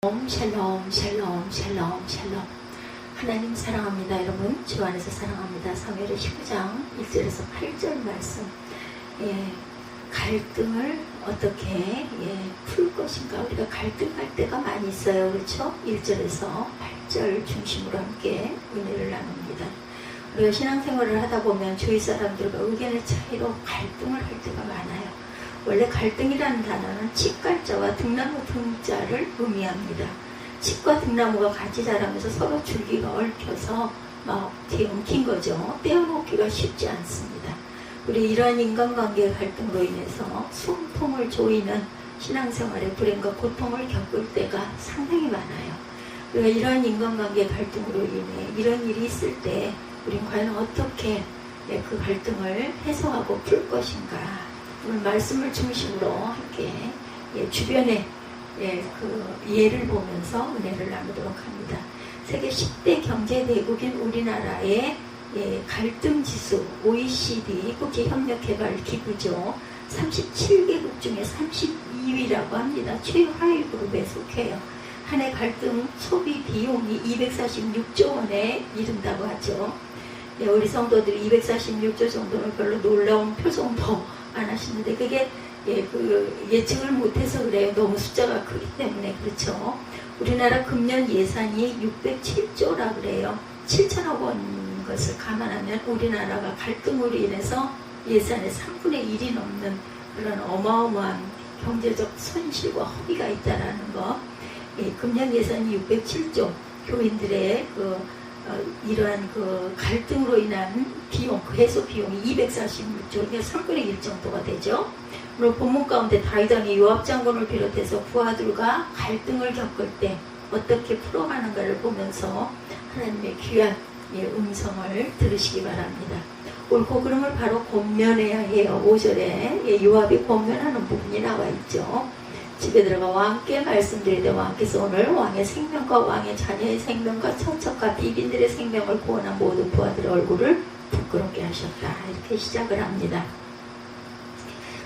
샬롬 샬롬 샬롬 샬롬. 하나님 사랑합니다. 여러분 주 안에서 사랑합니다. 사무엘의 19장 1절에서 8절 말씀. 갈등을 어떻게 풀 것인가. 우리가 갈등할 때가 많이 있어요. 그렇죠? 1절에서 8절 중심으로 함께 은혜를 나눕니다. 우리가 신앙생활을 하다 보면 주위 사람들과 의견의 차이로 갈등을 할 때가 많아요. 원래 갈등이라는 단어는 칡갈자와 등나무 등자를 의미합니다. 칡과 등나무가 같이 자라면서 서로 줄기가 얽혀서 막 엉킨 거죠. 떼어놓기가 쉽지 않습니다. 우리 이러한 인간관계의 갈등으로 인해서 숨통을 조이는 신앙생활의 불행과 고통을 겪을 때가 상당히 많아요. 우리가 이러한 인간관계의 갈등으로 인해 이런 일이 있을 때 우린 과연 어떻게 그 갈등을 해소하고 풀 것인가. 오늘 말씀을 중심으로 함께 주변의 그 예를 보면서 은혜를 나누도록 합니다. 세계 10대 경제대국인 우리나라의 갈등 지수 OECD 국제협력개발기구죠. 37개국 중에 32위라고 합니다. 최하위 그룹에 속해요. 한 해 갈등 소비 비용이 246조 원에 이른다고 하죠. 우리 성도들이 246조 정도는 별로 놀라운 표정도 안 하시는데 그게 예측을 못해서 그래요. 너무 숫자가 크기 때문에. 그렇죠. 우리나라 금년 예산이 607조라 그래요. 7천억 원 것을 감안하면 우리나라가 갈등으로 인해서 예산의 3분의 1이 넘는 그런 어마어마한 경제적 손실과 허비가 있다라는 거. 금년 예산이 607조. 교인들의 이러한 그 갈등으로 인한 비용, 그 해소 비용이 246조, 3분의 1 정도가 되죠. 오늘 본문 가운데 다윗 왕이 요압 장군을 비롯해서 부하들과 갈등을 겪을 때 어떻게 풀어가는가를 보면서 하나님의 귀한 음성을 들으시기 바랍니다. 옳고 그름을 바로 권면해야 해요. 5절에 요압이 권면하는 부분이 나와 있죠. 집에 들어가 왕께 말씀드리되 왕께서 오늘 왕의 생명과 왕의 자녀의 생명과 처처과 비빈들의 생명을 구원한 모든 부하들의 얼굴을 부끄럽게 하셨다. 이렇게 시작을 합니다.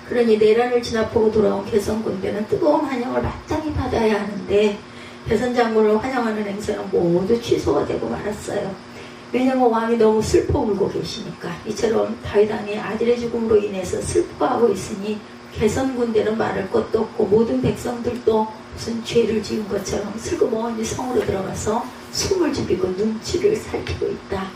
그러니 내란을 진압하고 돌아온 개성군대는 뜨거운 환영을 마땅히 받아야 하는데 개선 장군을 환영하는 행사는 모두 취소가 되고 말았어요. 왜냐하면 왕이 너무 슬퍼 울고 계시니까. 이처럼 다윗 왕이 아들의 죽음으로 인해서 슬퍼하고 있으니 개선 군대는 말할 것도 없고 모든 백성들도 무슨 죄를 지은 것처럼 슬그머니 성으로 들어가서 숨을 죽이고 눈치를 살피고 있다.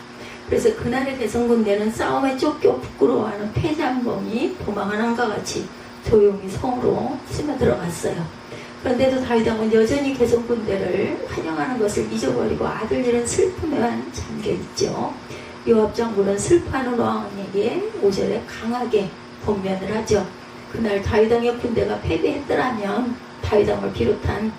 그래서 그날의 개선 군대는 싸움에 쫓겨 부끄러워하는 패장범이 도망하는 것과 같이 조용히 성으로 스며들어갔어요. 그런데도 다윗 왕은 여전히 개선 군대를 환영하는 것을 잊어버리고 아들 잃은 슬픔에만 잠겨있죠. 요압 장군은 슬퍼하는 왕에게 5절에 강하게 권면을 하죠. 그날 다윗 왕의 군대가 패배했더라면 다윗 왕을 비롯한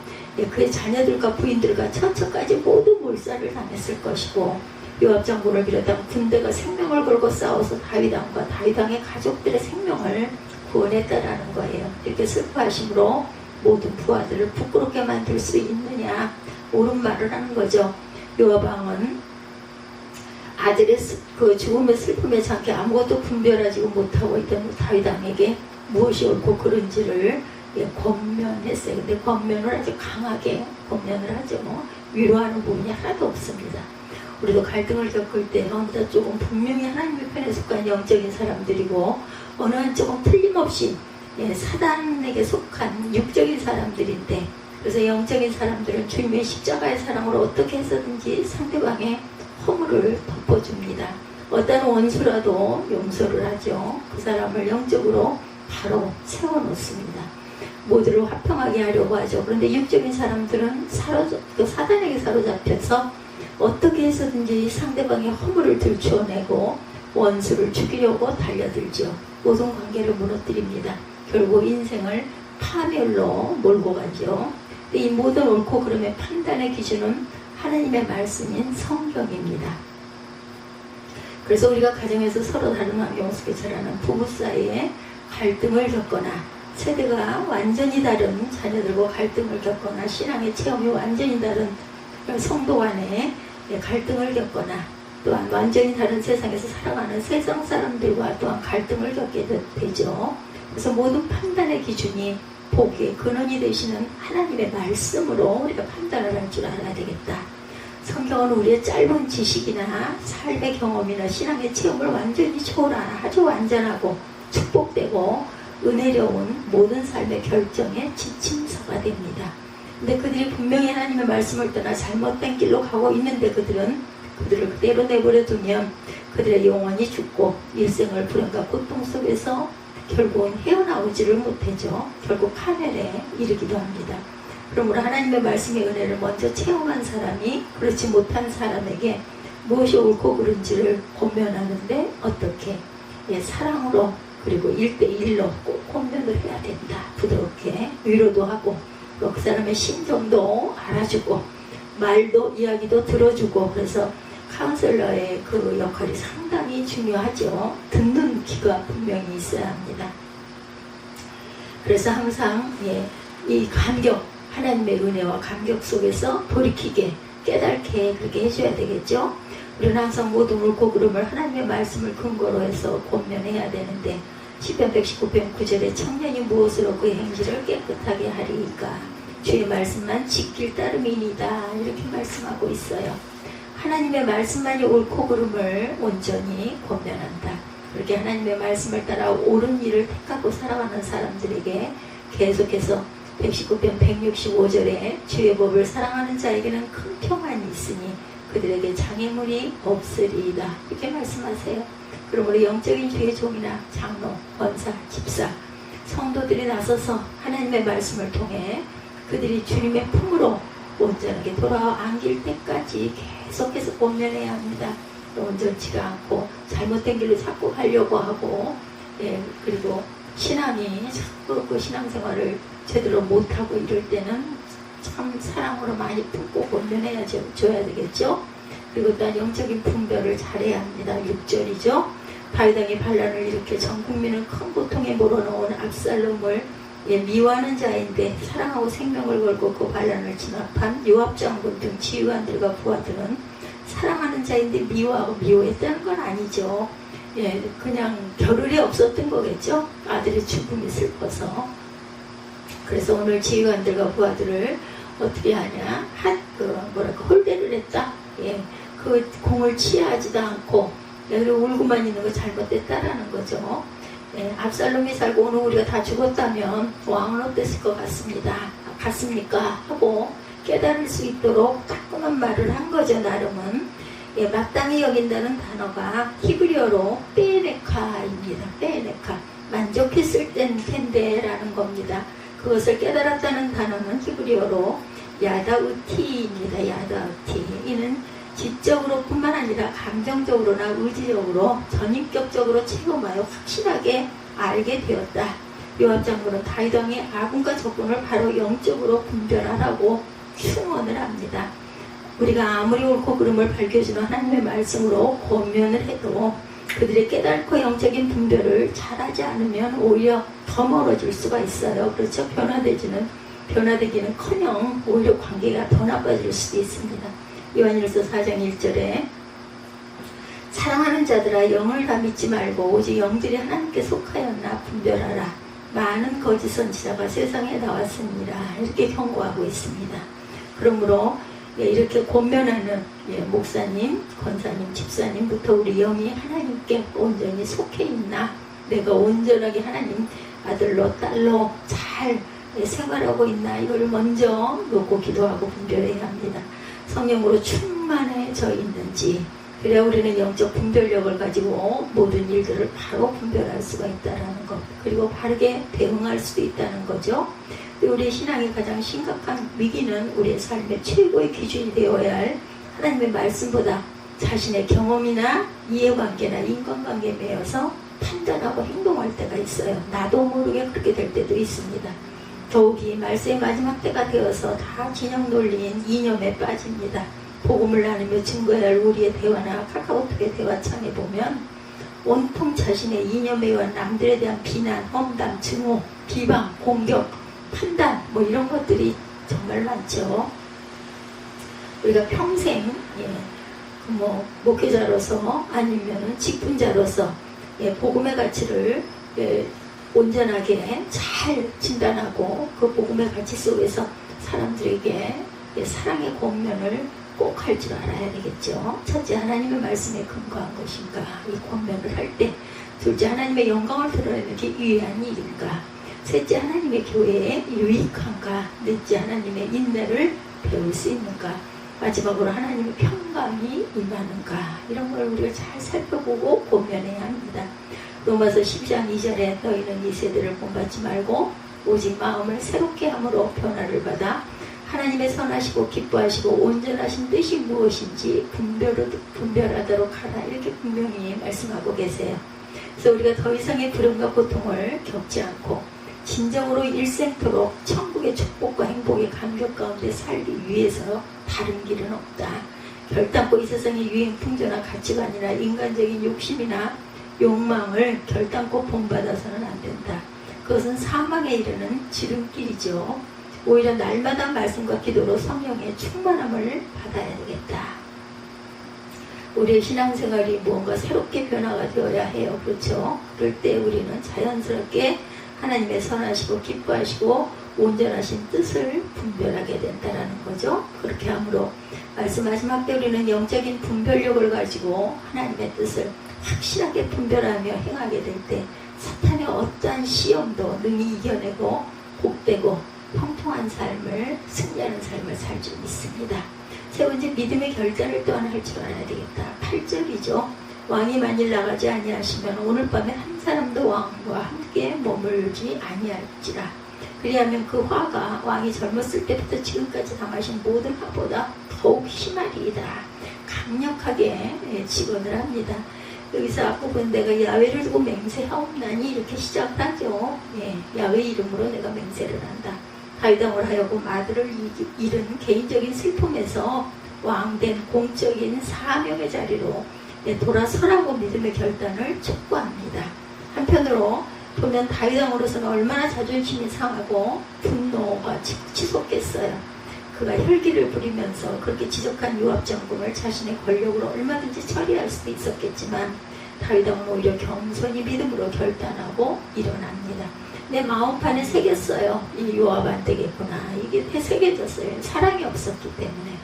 그의 자녀들과 부인들과 처처까지 모두 몰살을 당했을 것이고 요압 장군을 비롯한 군대가 생명을 걸고 싸워서 다윗 왕과 다윗 왕의 가족들의 생명을 구원했다라는 거예요. 이렇게 슬퍼하심으로 모든 부하들을 부끄럽게 만들 수 있느냐 옳은 말을 하는 거죠. 요압 왕은 아들의 그 죽음의 슬픔에 잠겨 아무것도 분별하지 못하고 있던 다윗 왕에게 무엇이 옳고 그른지를 권면했어요. 근데 권면을 아주 강하게 권면을 하죠. 위로하는 부분이 하나도 없습니다. 우리도 갈등을 겪을 때 어느 한쪽은 분명히 하나님의 편에 속한 영적인 사람들이고 어느 한쪽은 틀림없이 사단에게 속한 육적인 사람들인데 그래서 영적인 사람들은 주님의 십자가의 사랑으로 어떻게 해서든지 상대방의 허물을 덮어줍니다. 어떤 원수라도 용서를 하죠. 그 사람을 영적으로 바로 세워놓습니다. 모두를 화평하게 하려고 하죠. 그런데 육적인 사람들은 사단에게 사로잡혀서 어떻게 해서든지 상대방의 허물을 들추어내고 원수를 죽이려고 달려들죠. 모든 관계를 무너뜨립니다. 결국 인생을 파멸로 몰고 가죠. 이 모든 옳고 그름의 판단의 기준은 하나님의 말씀인 성경입니다. 그래서 우리가 가정에서 서로 다른 환경 속에 자라는 부부 사이에 갈등을 겪거나 세대가 완전히 다른 자녀들과 갈등을 겪거나 신앙의 체험이 완전히 다른 성도 간에 갈등을 겪거나 또한 완전히 다른 세상에서 살아가는 세상 사람들과 또한 갈등을 겪게 되죠. 그래서 모든 판단의 기준이 복의 근원이 되시는 하나님의 말씀으로 우리가 판단을 할 줄 알아야 되겠다. 성경은 우리의 짧은 지식이나 삶의 경험이나 신앙의 체험을 완전히 초월하는 아주 완전하고 축복되고 은혜로운 모든 삶의 결정의 지침서가 됩니다. 근데 그들이 분명히 하나님의 말씀을 떠나 잘못된 길로 가고 있는데 그들을 그대로 내버려 두면 그들의 영혼이 죽고 일생을 불행과 고통 속에서 결국은 헤어나오지를 못하죠. 결국 파멸에 이르기도 합니다. 그러므로 하나님의 말씀의 은혜를 먼저 체험한 사람이 그렇지 못한 사람에게 무엇이 옳고 그른지를 권면하는데 어떻게? 사랑으로 그리고 1대1로 꼭 권면을 해야 된다. 부드럽게 위로도 하고 그 사람의 심정도 알아주고 말도 이야기도 들어주고 그래서 카운셀러의 그 역할이 상당히 중요하죠. 듣는 귀가 분명히 있어야 합니다. 그래서 항상 이 감격, 하나님의 은혜와 감격 속에서 돌이키게 깨닫게 그렇게 해줘야 되겠죠. 우리는 항상 모든 옳고 그름을 하나님의 말씀을 근거로 해서 권면해야 되는데 시편 119편 9절에 청년이 무엇으로 그 행실을 깨끗하게 하리이까 주의 말씀만 지킬 따름이니이다 이렇게 말씀하고 있어요. 하나님의 말씀만이 옳고 그름을 온전히 권면한다. 그렇게 하나님의 말씀을 따라 옳은 일을 택하고 살아가는 사람들에게 계속해서 119편 165절에 주의 법을 사랑하는 자에게는 큰 평안이 있으니 그들에게 장애물이 없으리이다 이렇게 말씀하세요. 그러므로 영적인 주의 종이나 장로, 권사, 집사, 성도들이 나서서 하나님의 말씀을 통해 그들이 주님의 품으로 온전하게 돌아와 안길 때까지 계속해서 권면해야 합니다. 온전치가 않고 잘못된 길로 자꾸 가려고 하고 그리고 신앙이 자꾸 그 신앙생활을 제대로 못하고 이럴 때는 참 사랑으로 많이 품고 권면해야 줘야 되겠죠. 그리고 또한 영적인 분별을 잘해야 합니다. 6절이죠. 다윗왕이 반란을 일으켜 전 국민을 큰 고통에 몰아넣은 압살롬을 미워하는 자인데 사랑하고 생명을 걸고 그 반란을 진압한 요압 장군 등 지휘관들과 부하들은 사랑하는 자인데 미워했다는 건 아니죠. 그냥 겨를이 없었던 거겠죠. 아들의 죽음이 슬퍼서. 그래서 오늘 지휘관들과 부하들을 어떻게 하냐? 홀대를 했다. 그 공을 취하지도 않고 울고만 있는 거 잘못됐다라는 거죠. 압살롬이 살고 오늘 우리가 다 죽었다면 왕은 어땠을 것 같습니까? 하고 깨달을 수 있도록 따끔한 말을 한 거죠. 나름은. 마땅히 여긴다는 단어가 히브리어로 빼네카입니다. 빼네카. 만족했을 텐데 라는 겁니다. 그것을 깨달았다는 단어는 히브리어로 야다우티입니다. 야다우티. 이는 지적으로 뿐만 아니라 감정적으로나 의지적으로 전인격적으로 체험하여 확실하게 알게 되었다. 요압 장군은 다윗 왕의 아군과 적군을 바로 영적으로 분별하라고 충원을 합니다. 우리가 아무리 옳고 그름을 밝혀주는 하나님의 말씀으로 권면을 해도 그들의 깨닫고 영적인 분별을 잘하지 않으면 오히려 더 멀어질 수가 있어요. 그렇죠? 변화되기는커녕 오히려 관계가 더 나빠질 수도 있습니다. 요한일서 4장 1절에 사랑하는 자들아 영을 다 믿지 말고 오직 영들이 하나님께 속하였나 분별하라. 많은 거짓 선지자가 세상에 나왔습니다. 이렇게 경고하고 있습니다. 그러므로 이렇게 권면하는 목사님, 권사님, 집사님부터 우리 영이 하나님께 온전히 속해 있나, 내가 온전하게 하나님 아들로 딸로 잘 생활하고 있나, 이걸 먼저 놓고 기도하고 분별해야 합니다. 성령으로 충만해져 있는지, 그래야 우리는 영적 분별력을 가지고 모든 일들을 바로 분별할 수가 있다는 것, 그리고 바르게 대응할 수도 있다는 거죠. 우리의 신앙의 가장 심각한 위기는 우리의 삶의 최고의 기준이 되어야 할 하나님의 말씀보다 자신의 경험이나 이해관계나 인간관계에 매여서 판단하고 행동할 때가 있어요. 나도 모르게 그렇게 될 때도 있습니다. 더욱이 말세의 마지막 때가 되어서 다 진영 논리인 이념에 빠집니다. 복음을 나누며 증거해야 할 우리의 대화나 카카오톡의 대화창에 보면 온통 자신의 이념에 의한 남들에 대한 비난, 험담, 증오, 비방, 공격, 판단 이런 것들이 정말 많죠. 우리가 평생 목회자로서 아니면 직분자로서 복음의 가치를 온전하게 잘 진단하고 그 복음의 가치 속에서 사람들에게 사랑의 권면을 꼭 할 줄 알아야 되겠죠. 첫째, 하나님의 말씀에 근거한 것인가, 이 권면을 할 때. 둘째, 하나님의 영광을 드러내는 게 유의한 일인가. 셋째, 하나님의 교회에 유익한가. 넷째, 하나님의 인내를 배울 수 있는가. 마지막으로 하나님의 평강이 임하는가. 이런 걸 우리가 잘 살펴보고 권면해야 합니다. 로마서 10장 2절에 너희는 이 세대를 본받지 말고 오직 마음을 새롭게 함으로 변화를 받아 하나님의 선하시고 기뻐하시고 온전하신 뜻이 무엇인지 분별하도록 하라. 이렇게 분명히 말씀하고 계세요. 그래서 우리가 더 이상의 불행과 고통을 겪지 않고 진정으로 일생토록 천국의 축복과 행복의 감격 가운데 살기 위해서 다른 길은 없다. 결단코 이 세상의 유행 풍조나 가치관이나 인간적인 욕심이나 욕망을 결단코 본받아서는 안 된다. 그것은 사망에 이르는 지름길이죠. 오히려 날마다 말씀과 기도로 성령의 충만함을 받아야 되겠다. 우리의 신앙생활이 무언가 새롭게 변화가 되어야 해요. 그렇죠? 그럴 때 우리는 자연스럽게 하나님의 선하시고 기뻐하시고 온전하신 뜻을 분별하게 된다는 거죠. 그렇게 함으로 말씀하신 학교 우리는 영적인 분별력을 가지고 하나님의 뜻을 확실하게 분별하며 행하게 될 때 사탄의 어떠한 시험도 능히 이겨내고 복되고 형통한 삶을, 승리하는 삶을 살 줄 믿습니다. 세 번째, 믿음의 결단을 또한 할 줄 알아야 되겠다. 8절이죠. 왕이 만일 나가지 아니하시면 오늘 밤에 한 사람도 왕과 함께 머물지 아니할지라. 그리하면 그 화가 왕이 젊었을 때부터 지금까지 당하신 모든 화보다 더욱 심하리이다. 강력하게 직언을 합니다. 여기서 앞부분 내가 야훼를 두고 맹세하옵나니 이렇게 시작을 하죠. 야훼 이름으로 내가 맹세를 한다. 다윗왕을 하여금 아들을 잃은 개인적인 슬픔에서 왕된 공적인 사명의 자리로 돌아서라고 믿음의 결단을 촉구합니다. 한편으로 보면 다윗왕으로서는 얼마나 자존심이 상하고 분노가 치솟겠어요. 그가 혈기를 부리면서 그렇게 지적한 요압 장군을 자신의 권력으로 얼마든지 처리할 수도 있었겠지만 다윗왕은 오히려 겸손히 믿음으로 결단하고 일어납니다. 내 마음판에 새겼어요. 이 요압 안 되겠구나. 이게 새겨졌어요. 사랑이 없었기 때문에.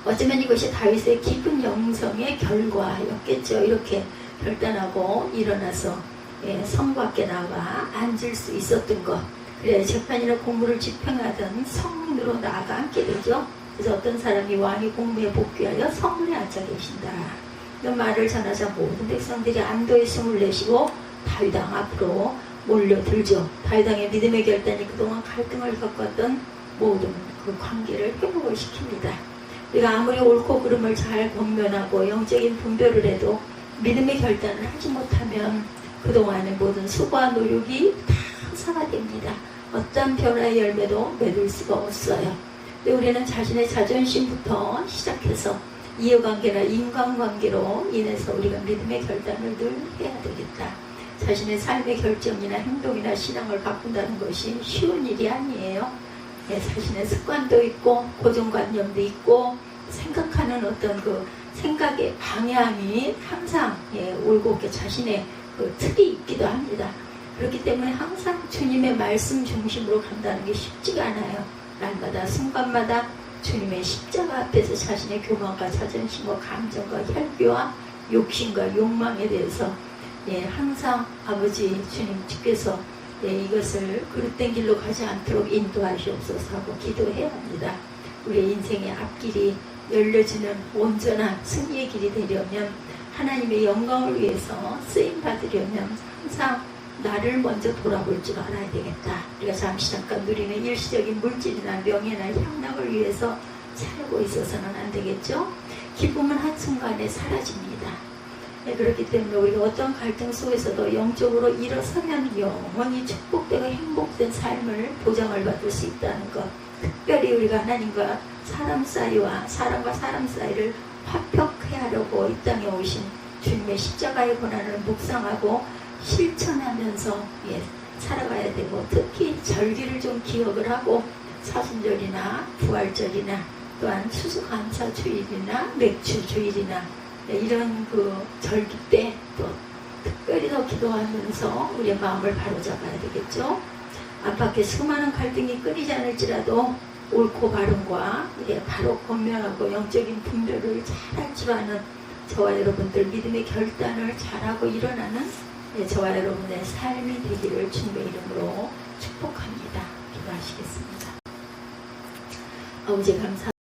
어쩌면 이것이 다윗의 깊은 영성의 결과였겠죠. 이렇게 결단하고 일어나서 성 밖에 나가 앉을 수 있었던 것. 그래 재판이나 공무를 집행하던 성문으로 나아가 앉게 되죠. 그래서 어떤 사람이 왕이 공무에 복귀하여 성문에 앉아 계신다. 이런 말을 전하자 모든 백성들이 안도의 숨을 내쉬고 다윗왕 앞으로 몰려들죠. 다윗왕의 믿음의 결단이 그동안 갈등을 겪었던 모든 그 관계를 회복을 시킵니다. 우리가 아무리 옳고 그름을 잘 권면하고 영적인 분별을 해도 믿음의 결단을 하지 못하면 그동안의 모든 수고와 노력이 다 흑사가 됩니다. 어떤 변화의 열매도 맺을 수가 없어요. 근데 우리는 자신의 자존심부터 시작해서 이해관계나 인간관계로 인해서 우리가 믿음의 결단을 늘 해야 되겠다. 자신의 삶의 결정이나 행동이나 신앙을 바꾼다는 것이 쉬운 일이 아니에요. 자신의 습관도 있고 고정관념도 있고 생각하는 어떤 그 생각의 방향이 항상 올곧게 자신의 그 틀이 있기도 합니다. 그렇기 때문에 항상 주님의 말씀 중심으로 간다는 게 쉽지가 않아요. 날마다 순간마다 주님의 십자가 앞에서 자신의 교만과 자존심과 감정과 혈기와 욕심과 욕망에 대해서 항상 아버지 주님께서 이것을 그릇된 길로 가지 않도록 인도하시옵소서 하고 기도해야 합니다. 우리의 인생의 앞길이 열려지는 온전한 승리의 길이 되려면 하나님의 영광을 위해서 쓰임받으려면 항상 나를 먼저 돌아볼 줄 알아야 되겠다. 우리가 잠깐 누리는 일시적인 물질이나 명예나 향락을 위해서 살고 있어서는 안 되겠죠. 기쁨은 한순간에 사라집니다. 그렇기 때문에 우리가 어떤 갈등 속에서도 영적으로 일어서면 영원히 축복되고 행복된 삶을 보장을 받을 수 있다는 것. 특별히 우리가 하나님과 사람 사이와 사람과 사람 사이를 화평케 하려고 이 땅에 오신 주님의 십자가의 권한을 묵상하고 실천하면서 살아가야 되고, 특히 절기를 좀 기억을 하고 사순절이나 부활절이나 또한 추수감사주일이나 맥주주일이나 이런 그 절기 때 또 특별히 더 기도하면서 우리의 마음을 바로잡아야 되겠죠. 안팎에 수많은 갈등이 끊이지 않을지라도 옳고 바른과 바로 권면하고 영적인 분별을 잘할 줄 아는 저와 여러분들 믿음의 결단을 잘하고 일어나는 저와 여러분의 삶이 되기를 주님의 이름으로 축복합니다. 기도하시겠습니다. 아버지 감사합니다.